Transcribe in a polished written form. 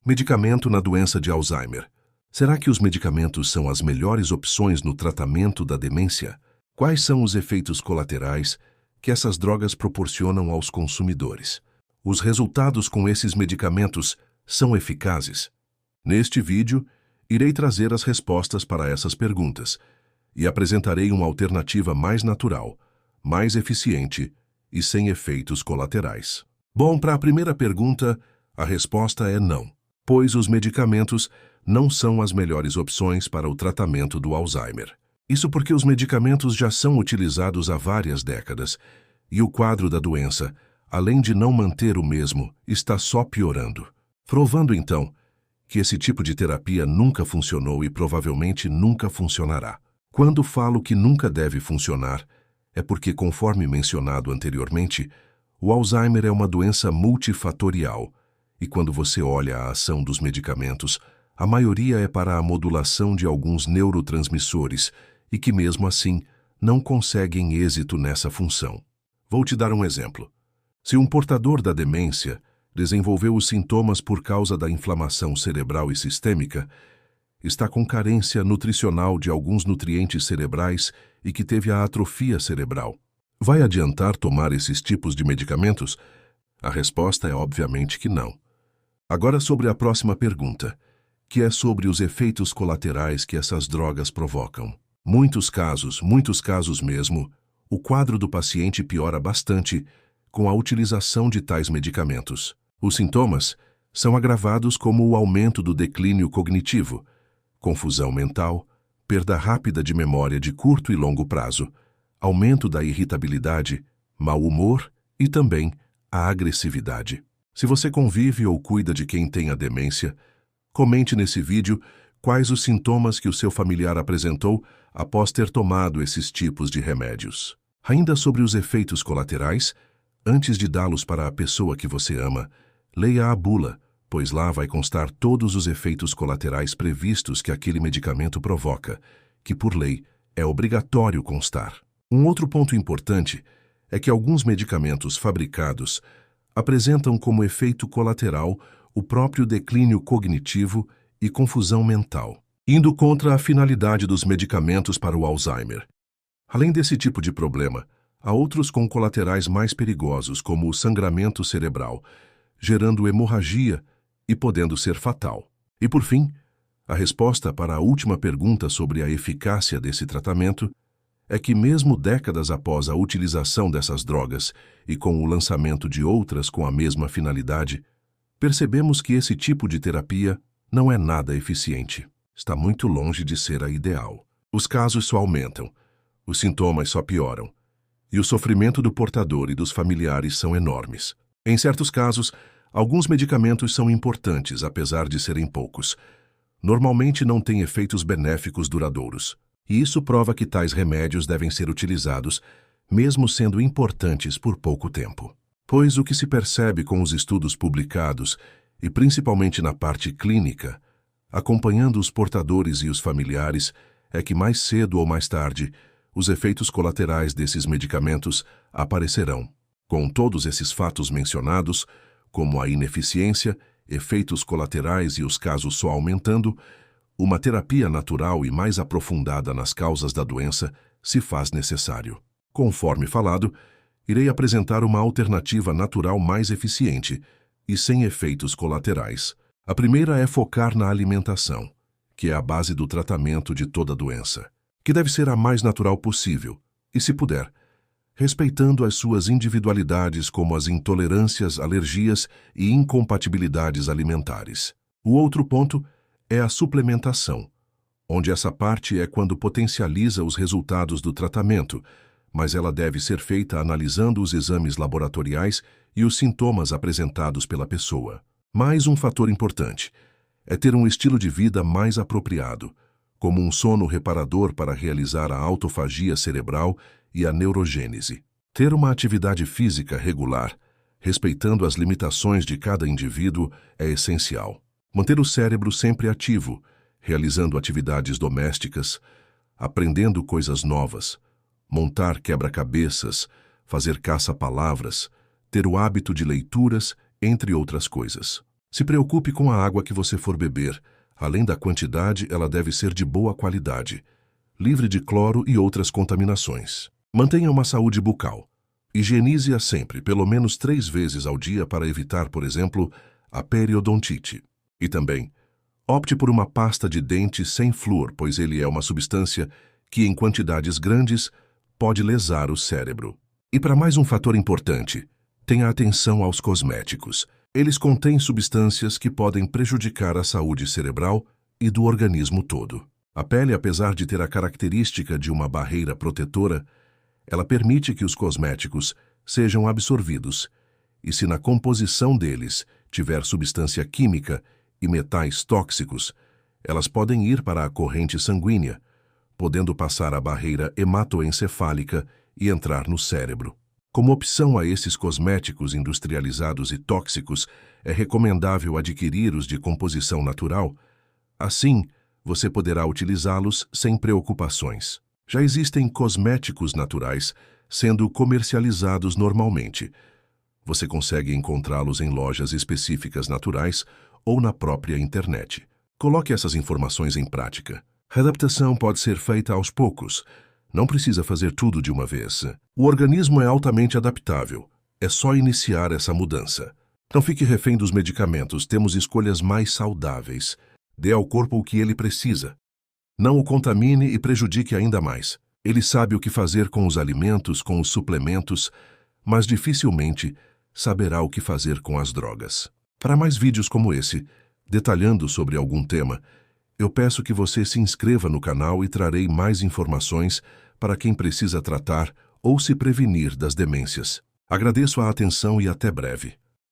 Medicamento na doença de Alzheimer. Será que os medicamentos são as melhores opções no tratamento da demência? Quais são os efeitos colaterais que essas drogas proporcionam aos consumidores? Os resultados com esses medicamentos são eficazes? Neste vídeo, irei trazer as respostas para essas perguntas e apresentarei uma alternativa mais natural, mais eficiente e sem efeitos colaterais. Bom, para a primeira pergunta, a resposta é não, pois os medicamentos não são as melhores opções para o tratamento do Alzheimer. Isso porque os medicamentos já são utilizados há várias décadas e o quadro da doença, além de não manter o mesmo, está só piorando. Provando, então, que esse tipo de terapia nunca funcionou e provavelmente nunca funcionará. Quando falo que nunca deve funcionar, é porque, conforme mencionado anteriormente, o Alzheimer é uma doença multifatorial e quando você olha a ação dos medicamentos, a maioria é para a modulação de alguns neurotransmissores e que, mesmo assim, não conseguem êxito nessa função. Vou te dar um exemplo. Se um portador da demência desenvolveu os sintomas por causa da inflamação cerebral e sistêmica, está com carência nutricional de alguns nutrientes cerebrais e que teve a atrofia cerebral. Vai adiantar tomar esses tipos de medicamentos? A resposta é obviamente que não. Agora sobre a próxima pergunta, que é sobre os efeitos colaterais que essas drogas provocam. Muitos casos mesmo, o quadro do paciente piora bastante com a utilização de tais medicamentos. Os sintomas são agravados como o aumento do declínio cognitivo, confusão mental, perda rápida de memória de curto e longo prazo, aumento da irritabilidade, mau humor e também a agressividade. Se você convive ou cuida de quem tem a demência, comente nesse vídeo quais os sintomas que o seu familiar apresentou após ter tomado esses tipos de remédios. Ainda sobre os efeitos colaterais, antes de dá-los para a pessoa que você ama, leia a bula, pois lá vai constar todos os efeitos colaterais previstos que aquele medicamento provoca, que por lei é obrigatório constar. Um outro ponto importante é que alguns medicamentos fabricados apresentam como efeito colateral o próprio declínio cognitivo e confusão mental, indo contra a finalidade dos medicamentos para o Alzheimer. Além desse tipo de problema, há outros com colaterais mais perigosos, como o sangramento cerebral, gerando hemorragia e podendo ser fatal. E por fim, a resposta para a última pergunta sobre a eficácia desse tratamento é que mesmo décadas após a utilização dessas drogas e com o lançamento de outras com a mesma finalidade, percebemos que esse tipo de terapia não é nada eficiente. Está muito longe de ser a ideal. Os casos só aumentam, os sintomas só pioram, e o sofrimento do portador e dos familiares são enormes. Em certos casos, alguns medicamentos são importantes, apesar de serem poucos. Normalmente não têm efeitos benéficos duradouros. E isso prova que tais remédios devem ser utilizados, mesmo sendo importantes por pouco tempo. Pois o que se percebe com os estudos publicados, e principalmente na parte clínica, acompanhando os portadores e os familiares, é que mais cedo ou mais tarde, os efeitos colaterais desses medicamentos aparecerão. Com todos esses fatos mencionados, como a ineficiência, efeitos colaterais e os casos só aumentando, uma terapia natural e mais aprofundada nas causas da doença se faz necessário. Conforme falado, irei apresentar uma alternativa natural mais eficiente e sem efeitos colaterais. A primeira é focar na alimentação, que é a base do tratamento de toda doença, que deve ser a mais natural possível e, se puder, respeitando as suas individualidades como as intolerâncias, alergias e incompatibilidades alimentares. O outro ponto é a suplementação, onde essa parte é quando potencializa os resultados do tratamento, mas ela deve ser feita analisando os exames laboratoriais e os sintomas apresentados pela pessoa. Mais um fator importante é ter um estilo de vida mais apropriado, como um sono reparador para realizar a autofagia cerebral e a neurogênese. Ter uma atividade física regular, respeitando as limitações de cada indivíduo, é essencial. Manter o cérebro sempre ativo, realizando atividades domésticas, aprendendo coisas novas, montar quebra-cabeças, fazer caça-palavras, ter o hábito de leituras, entre outras coisas. Se preocupe com a água que você for beber. Além da quantidade, ela deve ser de boa qualidade, livre de cloro e outras contaminações. Mantenha uma saúde bucal. Higienize-a sempre, pelo menos 3 vezes ao dia para evitar, por exemplo, a periodontite. E também, opte por uma pasta de dente sem flúor, pois ele é uma substância que, em quantidades grandes, pode lesar o cérebro. E para mais um fator importante, tenha atenção aos cosméticos. Eles contêm substâncias que podem prejudicar a saúde cerebral e do organismo todo. A pele, apesar de ter a característica de uma barreira protetora, ela permite que os cosméticos sejam absorvidos, e se na composição deles tiver substância química e metais tóxicos, elas podem ir para a corrente sanguínea, podendo passar a barreira hematoencefálica e entrar no cérebro. Como opção a esses cosméticos industrializados e tóxicos, é recomendável adquirir os de composição natural. Assim, você poderá utilizá-los sem preocupações. Já existem cosméticos naturais sendo comercializados normalmente. Você consegue encontrá-los em lojas específicas naturais ou na própria internet. Coloque essas informações em prática. A adaptação pode ser feita aos poucos. Não precisa fazer tudo de uma vez. O organismo é altamente adaptável. É só iniciar essa mudança. Não fique refém dos medicamentos. Temos escolhas mais saudáveis. Dê ao corpo o que ele precisa. Não o contamine e prejudique ainda mais. Ele sabe o que fazer com os alimentos, com os suplementos, mas dificilmente saberá o que fazer com as drogas. Para mais vídeos como esse, detalhando sobre algum tema, eu peço que você se inscreva no canal e trarei mais informações para quem precisa tratar ou se prevenir das demências. Agradeço a atenção e até breve.